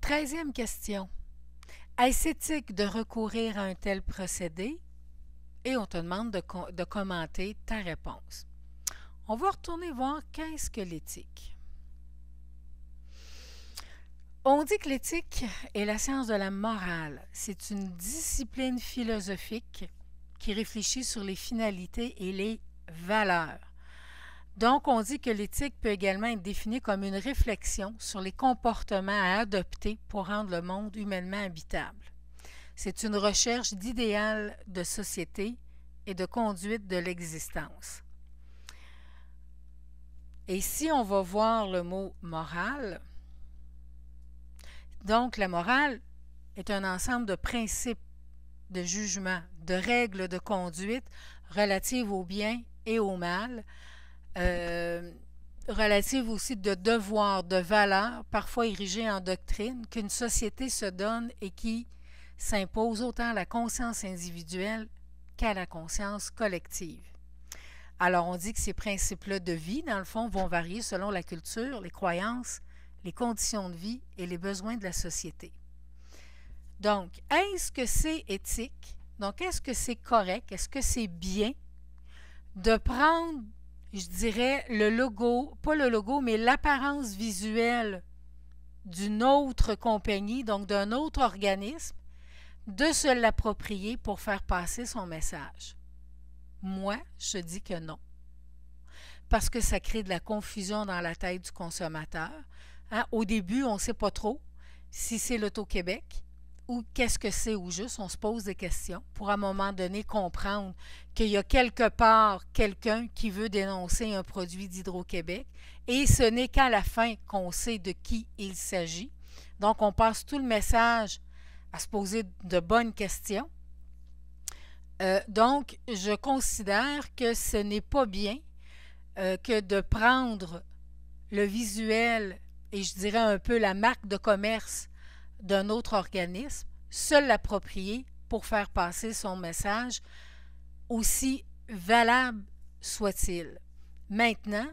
13e question. Est-ce éthique de recourir à un tel procédé? Et on te demande de commenter ta réponse. On va retourner voir qu'est-ce que l'éthique. On dit que l'éthique est la science de la morale. C'est une discipline philosophique qui réfléchit sur les finalités et les valeurs. Donc, on dit que l'éthique peut également être définie comme une réflexion sur les comportements à adopter pour rendre le monde humainement habitable. C'est une recherche d'idéal de société et de conduite de l'existence. Et si on va voir le mot morale, donc la morale est un ensemble de principes, de jugements, de règles de conduite relatives au bien et au mal, relatives aussi de devoirs, de valeurs, parfois érigées en doctrine, qu'une société se donne et qui s'impose autant à la conscience individuelle qu'à la conscience collective. Alors, on dit que ces principes-là de vie, dans le fond, vont varier selon la culture, les croyances, les conditions de vie et les besoins de la société. Donc, est-ce que c'est éthique? Donc, est-ce que c'est correct? Est-ce que c'est bien de prendre, je dirais, le logo, pas le logo, mais l'apparence visuelle d'une autre compagnie, donc d'un autre organisme, de se l'approprier pour faire passer son message? Moi, je dis que non. Parce que ça crée de la confusion dans la tête du consommateur. Hein? Au début, on ne sait pas trop si c'est l'Auto-Québec ou qu'est-ce que c'est au juste. On se pose des questions pour à un moment donné comprendre qu'il y a quelque part quelqu'un qui veut dénoncer un produit d'Hydro-Québec et ce n'est qu'à la fin qu'on sait de qui il s'agit. Donc, on passe tout le message à se poser de bonnes questions. Donc, je considère que ce n'est pas bien que de prendre le visuel et je dirais un peu la marque de commerce d'un autre organisme, se l'approprier pour faire passer son message, aussi valable soit-il. Maintenant,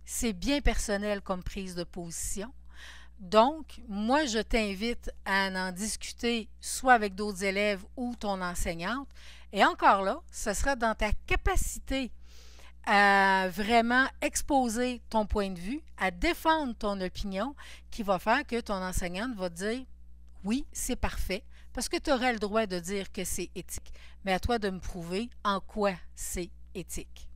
c'est bien personnel comme prise de position. Donc, moi, je t'invite à en discuter soit avec d'autres élèves ou ton enseignante. Et encore là, ce sera dans ta capacité à vraiment exposer ton point de vue, à défendre ton opinion, qui va faire que ton enseignante va te dire « Oui, c'est parfait », parce que tu aurais le droit de dire que c'est éthique. Mais à toi de me prouver en quoi c'est éthique.